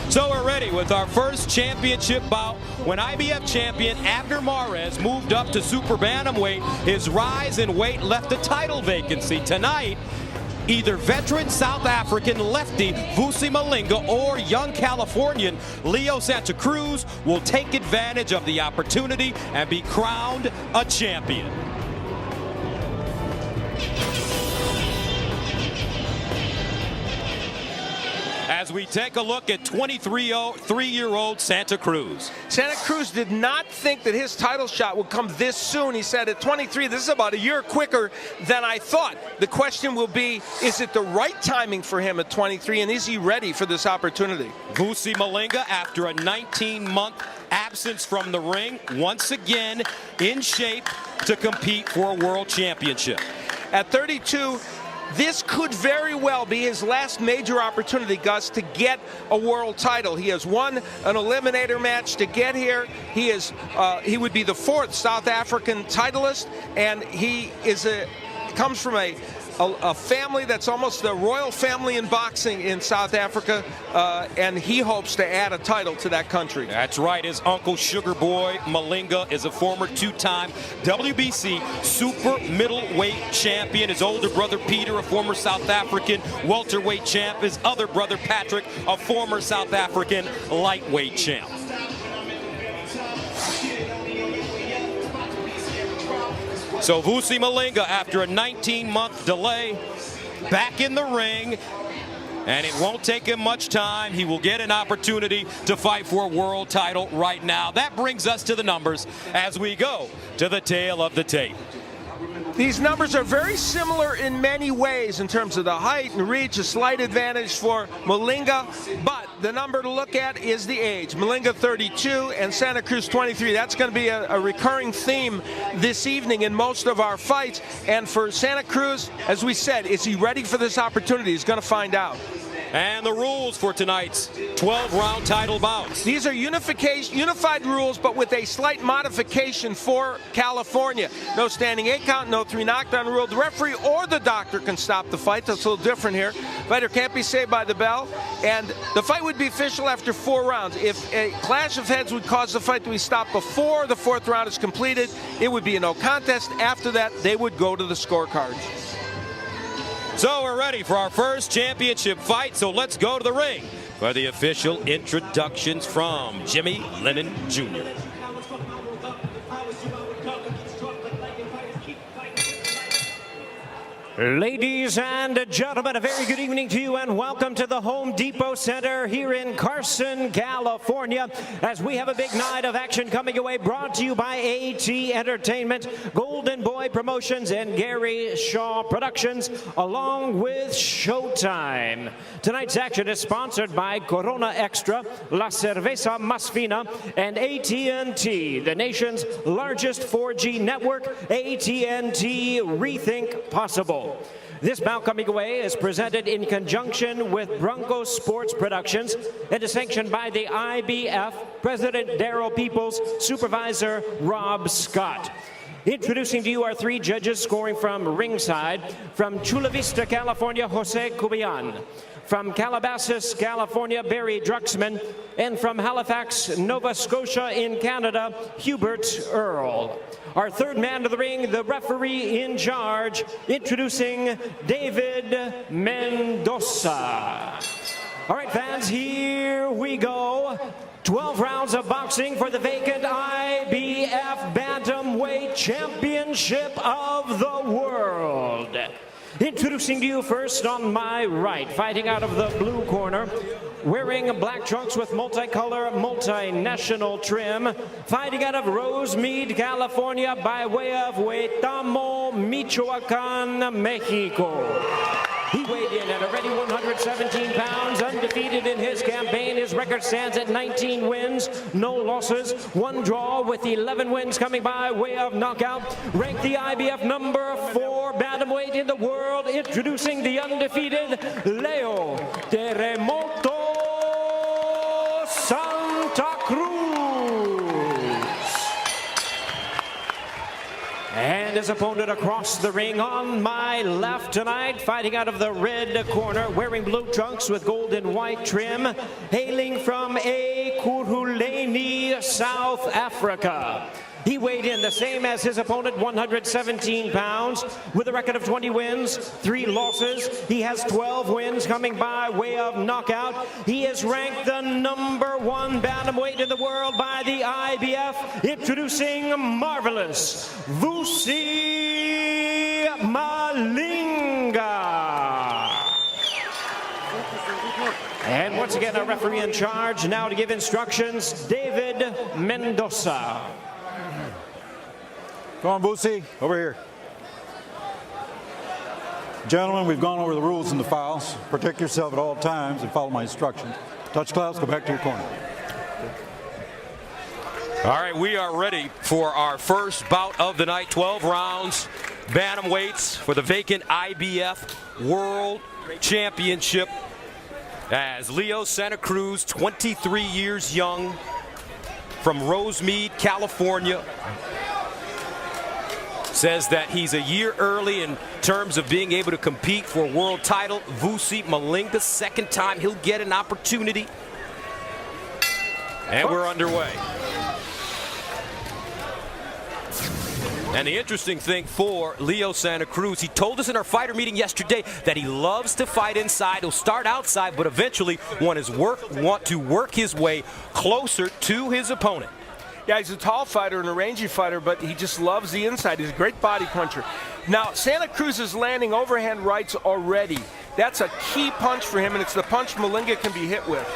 So we're ready with our first championship bout. When IBF champion Abner Mares moved up to super bantamweight, his rise in weight left a title vacancy. Tonight, either veteran South African lefty Vusi Malinga or young Californian Leo Santa Cruz will take advantage of the opportunity and be crowned a champion. As we take a look at 23-year-old Santa Cruz. Santa Cruz did not think that his title shot would come this soon. He said at 23, this is about a year quicker than I thought. The question will be, is it the right timing for him at 23, and is he ready for this opportunity? Vusi Malinga, after a 19-month absence from the ring, once again in shape to compete for a world championship. At 32, this could very well be his last major opportunity, Gus, to get a world title. He has won an eliminator match to get here. He would be the fourth South African titleist, and he comes from a family that's almost the royal family in boxing in South Africa, and he hopes to add a title to that country. That's right. His uncle, Sugar Boy Malinga, is a former two-time WBC super middleweight champion. His older brother, Peter, a former South African welterweight champ. His other brother, Patrick, a former South African lightweight champ. So Vusi Malinga, after a 19-month delay, back in the ring, and it won't take him much time. He will get an opportunity to fight for a world title right now. That brings us to the numbers as we go to the tail of the tape. These numbers are very similar in many ways in terms of the height and reach, a slight advantage for Malinga, but the number to look at is the age. Malinga 32 and Santa Cruz 23. That's going to be a recurring theme this evening in most of our fights. And for Santa Cruz, as we said, is he ready for this opportunity? He's going to find out. And the rules for tonight's 12-round title bouts. These are unified rules, but with a slight modification for California. No standing 8 count, no 3 knockdown rule. The referee or the doctor can stop the fight. That's a little different here. Fighter can't be saved by the bell. And the fight would be official after 4 rounds. If a clash of heads would cause the fight to be stopped before the 4th round is completed, it would be a no contest. After that, they would go to the scorecards. So we're ready for our first championship fight, so let's go to the ring for the official introductions from Jimmy Lennon Jr. Ladies and gentlemen, a very good evening to you and welcome to the Home Depot Center here in Carson, California, as we have a big night of action coming your way, brought to you by AT Entertainment, Golden Boy Promotions, and Gary Shaw Productions, along with Showtime. Tonight's action is sponsored by Corona Extra, La Cerveza Más Fina, and AT&T, the nation's largest 4G network. AT&T, rethink possible. This bout coming away is presented in conjunction with Bronco Sports Productions and is sanctioned by the IBF, President Darrell Peoples, Supervisor Rob Scott. Introducing to you our 3 judges scoring from ringside. From Chula Vista, California, Jose Cubian. From Calabasas, California, Barry Drucksmann. And from Halifax, Nova Scotia in Canada, Hubert Earl. Our 3rd man to the ring, the referee in charge, introducing David Mendoza. All right, fans, here we go. 12 rounds of boxing for the vacant IBF Bantamweight Championship of the World. Introducing to you first on my right, fighting out of the blue corner, wearing black trunks with multicolor, multinational trim, fighting out of Rosemead, California, by way of Huetamo, Michoacan, Mexico. He weighed in at a ready 117 pounds, undefeated in his campaign. His record stands at 19 wins, no losses, 1 draw, with 11 wins coming by way of knockout. Ranked the IBF number 4 bantamweight in the world, introducing the undefeated Leo Terremoto Santa Cruz. And his opponent across the ring. On my left tonight, fighting out of the red corner, wearing blue trunks with gold and white trim, hailing from Ekurhuleni, South Africa. He weighed in the same as his opponent, 117 pounds, with a record of 20 wins, 3 losses. He has 12 wins coming by way of knockout. He is ranked the #1 bantamweight in the world by the IBF. Introducing Marvelous Vusi Malinga. And once again, our referee in charge now to give instructions, David Mendoza. Come on, Vusi, over here. Gentlemen, we've gone over the rules in the files. Protect yourself at all times and follow my instructions. Touch gloves, go back to your corner. All right, we are ready for our first bout of the night. 12 rounds, bantamweights for the vacant IBF World Championship. As Leo Santa Cruz, 23 years young, from Rosemead, California, says that he's a year early in terms of being able to compete for a world title. Vusi Malinga, second time he'll get an opportunity. And we're underway. And the interesting thing for Leo Santa Cruz, he told us in our fighter meeting yesterday that he loves to fight inside. He'll start outside, but eventually want to work his way closer to his opponent. Yeah, he's a tall fighter and a rangy fighter, but he just loves the inside. He's a great body puncher. Now, Santa Cruz is landing overhand rights already. That's a key punch for him, and it's the punch Malinga can be hit with.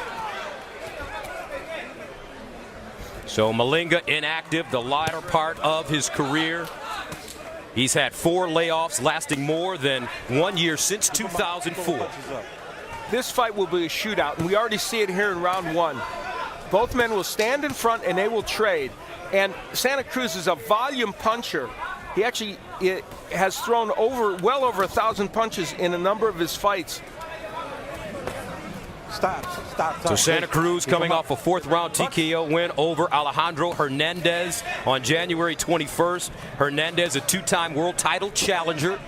So Malinga inactive the latter part of his career. He's had 4 layoffs lasting more than 1 year since 2004. This fight will be a shootout, and we already see it here in round 1. Both men will stand in front and they will trade. And Santa Cruz is a volume puncher. He actually has thrown well over 1,000 punches in a number of his fights. Stop. So Santa Cruz coming off a 4th round TKO win over Alejandro Hernandez on January 21st. Hernandez, a 2-time world title challenger.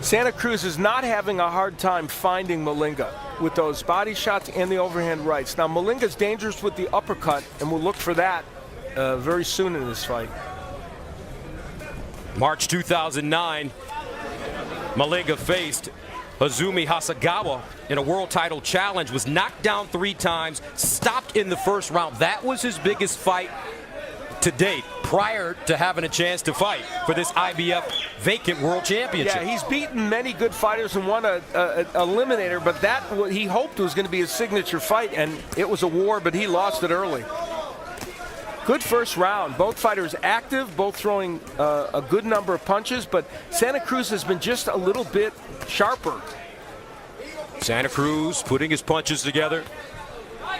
Santa Cruz is not having a hard time finding Malinga with those body shots and the overhand rights. Now, Malinga's dangerous with the uppercut, and we'll look for that very soon in this fight. March 2009, Malinga faced Azumi Hasagawa in a world title challenge, was knocked down 3 times, stopped in the first round. That was his biggest fight to date, prior to having a chance to fight for this IBF vacant world championship. Yeah, he's beaten many good fighters and won a eliminator, but that what he hoped was going to be his signature fight, and it was a war, but he lost it early. Good first round. Both fighters active, both throwing a good number of punches, but Santa Cruz has been just a little bit sharper. Santa Cruz putting his punches together.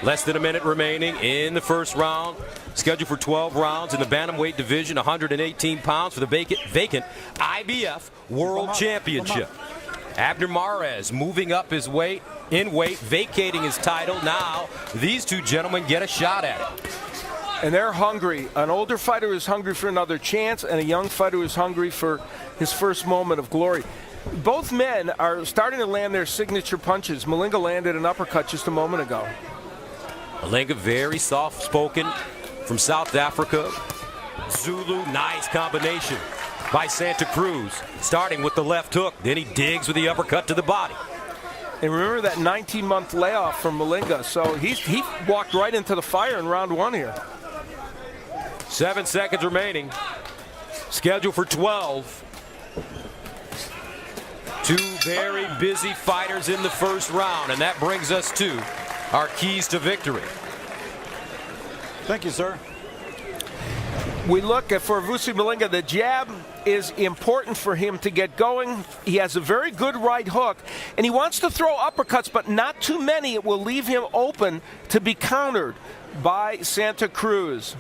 Less than a minute remaining in the first round. Scheduled for 12 rounds in the bantamweight division, 118 pounds for the vacant IBF World Championship. Abner Mares moving up his weight, vacating his title. Now these two gentlemen get a shot at it. And they're hungry. An older fighter is hungry for another chance, and a young fighter is hungry for his first moment of glory. Both men are starting to land their signature punches. Malinga landed an uppercut just a moment ago. Malinga, very soft-spoken, from South Africa. Zulu, nice combination by Santa Cruz. Starting with the left hook, then he digs with the uppercut to the body. And remember that 19-month layoff from Malinga, so he walked right into the fire in round 1 here. 7 seconds remaining. Scheduled for 12. 2 very busy fighters in the first round, and that brings us to our keys to victory. Thank you, sir. We look at, for Vusi Malinga, the jab is important for him to get going. He has a very good right hook, and he wants to throw uppercuts, but not too many. It will leave him open to be countered by Santa Cruz.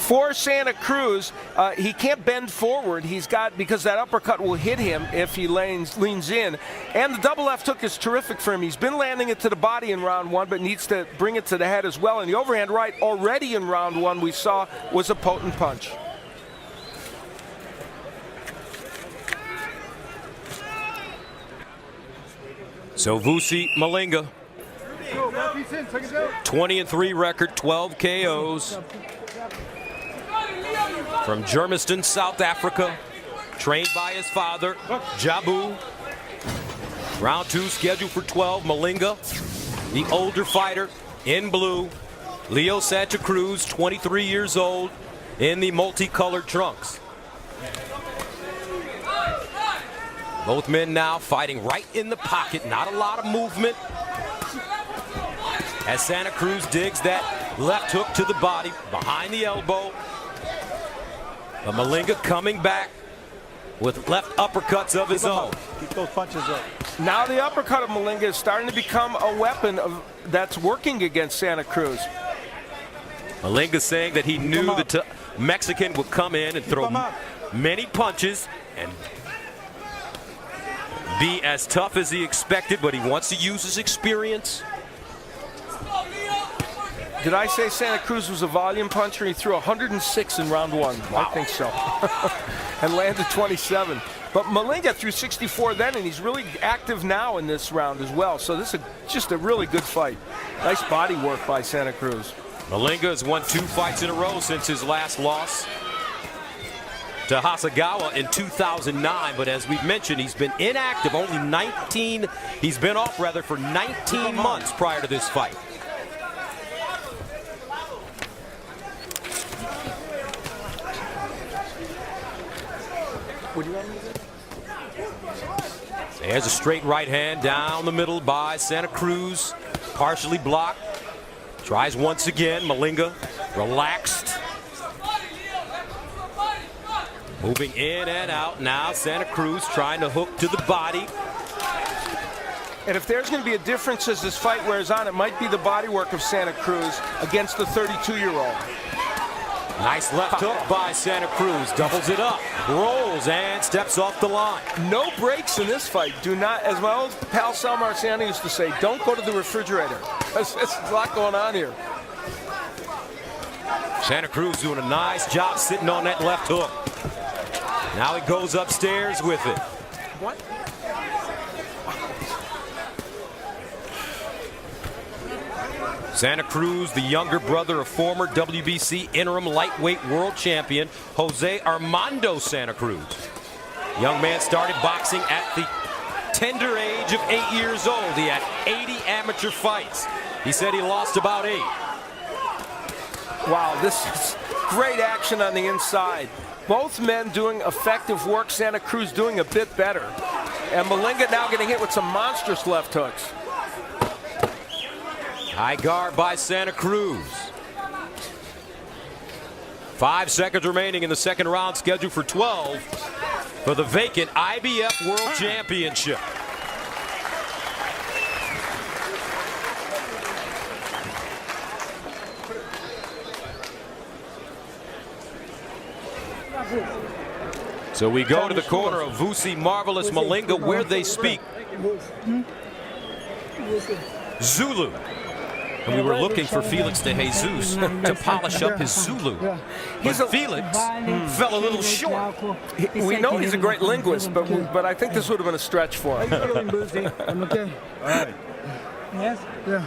For Santa Cruz, he can't bend forward. He's got, because that uppercut will hit him if he leans in. And the double left hook is terrific for him. He's been landing it to the body in round one, but needs to bring it to the head as well. And the overhand right already in round one we saw was a potent punch. So Vusi Malinga, 20-3 record, 12 KOs. From Germiston, South Africa, trained by his father, Jabu. Round two scheduled for 12. Malinga, the older fighter, in blue. Leo Santa Cruz, 23 years old, in the multicolored trunks. Both men now fighting right in the pocket, not a lot of movement. As Santa Cruz digs that left hook to the body, behind the elbow. But Malinga coming back with left uppercuts of his own. Keep those punches up. Now the uppercut of Malinga is starting to become a weapon that's working against Santa Cruz. Malinga saying that he knew the Mexican would come in and throw many punches and be as tough as he expected, but he wants to use his experience. Did I say Santa Cruz was a volume puncher? He threw 106 in round one. Wow. I think so. And landed 27. But Malinga threw 64 then, and he's really active now in this round as well. So this is just a really good fight. Nice body work by Santa Cruz. Malinga has won 2 fights in a row since his last loss to Hasegawa in 2009, but as we've mentioned, he's been inactive, he's been off rather for 19 months prior to this fight. There's a straight right hand down the middle by Santa Cruz, partially blocked. Tries once again, Malinga relaxed. Moving in and out now, Santa Cruz trying to hook to the body. And if there's going to be a difference as this fight wears on, it might be the body work of Santa Cruz against the 32-year-old. Nice left hook by Santa Cruz, doubles it up, rolls and steps off the line. No breaks in this fight. Do not, as my old pal Sal Marciano used to say, don't go to the refrigerator. There's a lot going on here. Santa Cruz doing a nice job sitting on that left hook. Now he goes upstairs with it. What? Santa Cruz, the younger brother of former WBC interim lightweight world champion Jose Armando Santa Cruz. Young man started boxing at the tender age of 8 years old. He had 80 amateur fights. He said he lost about 8. Wow, this is great action on the inside. Both men doing effective work. Santa Cruz doing a bit better. And Malinga now getting hit with some monstrous left hooks. High guard by Santa Cruz. 5 seconds remaining in the second round, scheduled for 12 for the vacant IBF World Championship. So we go to the corner of Vusi Marvelous Malinga, where they speak Zulu. And we were looking for Felix de Jesus to polish up his Zulu. But Felix fell a little short. We know he's a great linguist, but I think this would have been a stretch for him. I'm okay. All right. Yes? Yeah.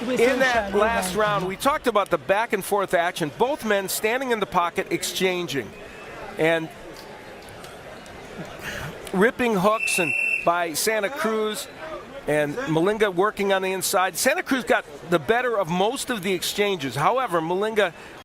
In that last round, we talked about the back and forth action. Both men standing in the pocket, exchanging. And ripping hooks and by Santa Cruz, and Malinga working on the inside. Santa Cruz got the better of most of the exchanges. However, Malinga